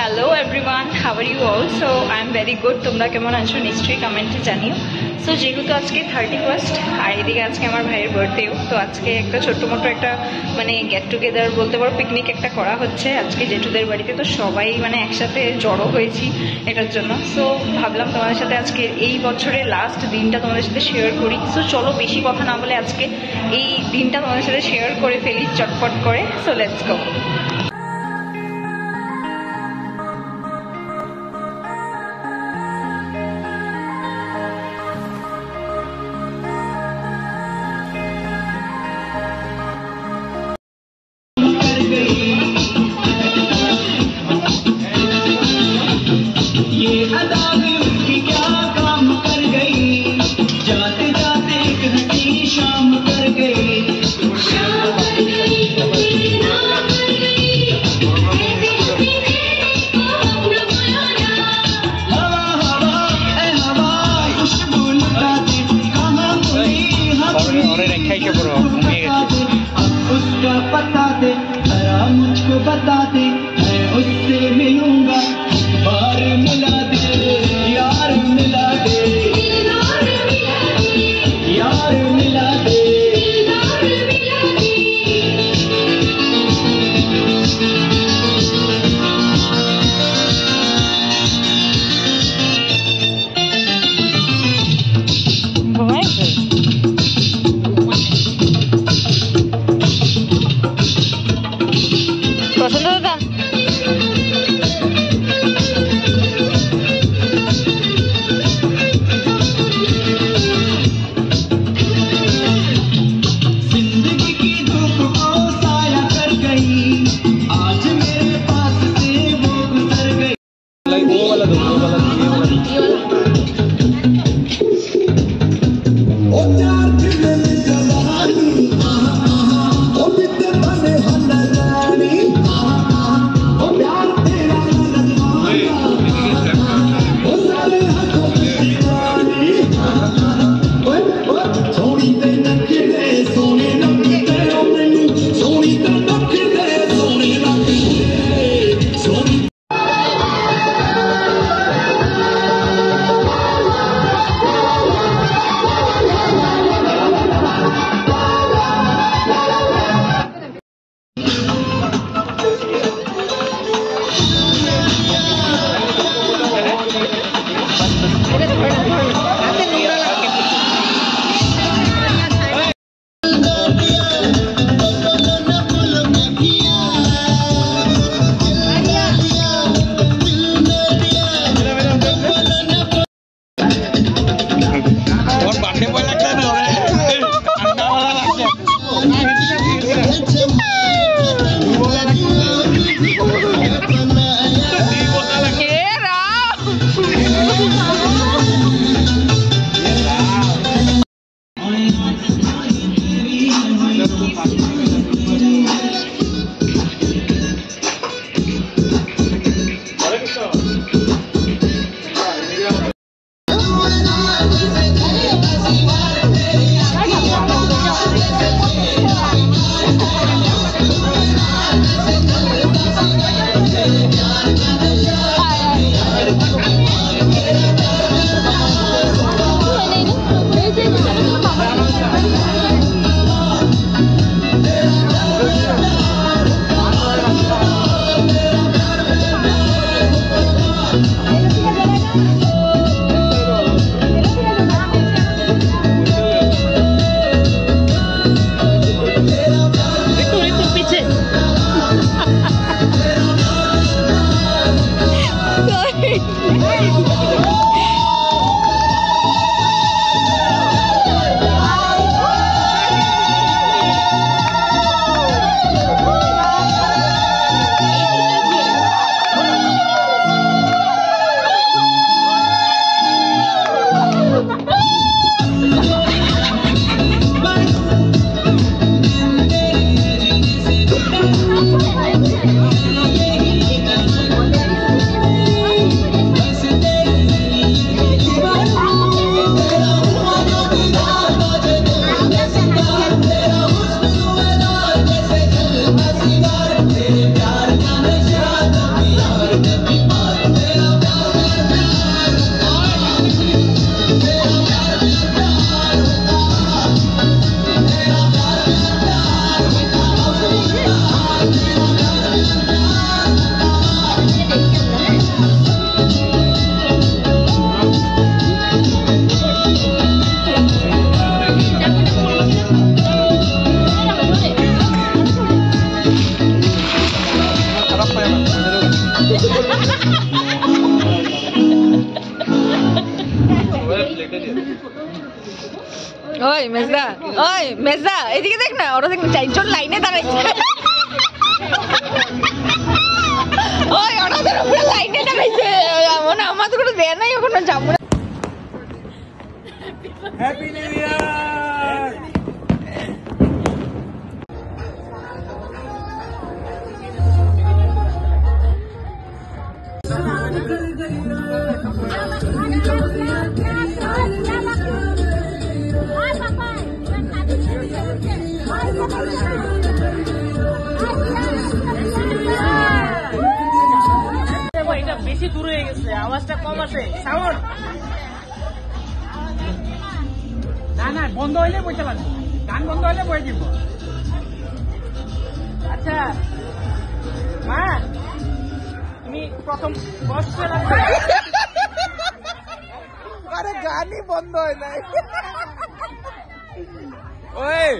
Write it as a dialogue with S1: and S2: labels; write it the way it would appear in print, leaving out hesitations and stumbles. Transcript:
S1: Hello everyone, how are you all? So I am very good. তোমরা কেমন আছো নিশ্চয়ই কমেন্টে জানিও। সো যেহেতু আজকে 31st আর এদিকে আজকে আমার ভাইয়ের বার্থডেও, তো আজকে একটা ছোট্ট মোটো একটা মানে গেট টুগেদার বলতে পারো, পিকনিক একটা করা হচ্ছে আজকে জেঠুদের বাড়িতে। তো সবাই মানে একসাথে জড়ো হয়েছি এটার জন্য। সো ভাবলাম তোমাদের সাথে আজকে এই বছরের লাস্ট দিনটা তোমাদের সাথে শেয়ার করি। সো চলো বেশি কথা না বলে আজকে এই দিনটা তোমাদের সাথে শেয়ার করে ফেলি চটপট করে। So let's go.
S2: उसका पता दे जरा मुझको बता दे, मैं उससे मिलूंगा, बार मिला दे यार, मिला दे यार, मिला दे।
S1: পছন্দ দাদা?
S2: जिंदगी की धूप को साया कर गई, आज मेरे पास से वो गुजर गई। वो वाला दो, वो वाला ये वाला ओ चार दिन में जवानी, ओ बिते बने हंडानी, ओ प्यार तेरा नजमाना, ओ सारे हाथों में दीवानी, ओ सोनी ते नखरे सोने नखरे ओ मैनू, सोनी ते नखरे सोने नखरे सोनी।
S1: ওই মেজদা এদিকে দেখ না, ওরা দেখ না 4 জন লাইনে দাঁড়াইছে। ওই ওরা তো পুরো লাইনে দাঁড়াইছে, মানে আমাদের কোনো দেয় নাই, ওখানে যাবো না।
S3: Happy new year.
S4: এটা বেশি দূর হয়ে গেছে, আওয়াজটা কম আছে, সাউন্ড না না বন্ধ হইলে বইতে লাগবে, গান বন্ধ হইলে বই দিব। আচ্ছা মা, তুমি প্রথম কষ্ট লাগবে, আরে গানই বন্ধ হয় নাই। ওই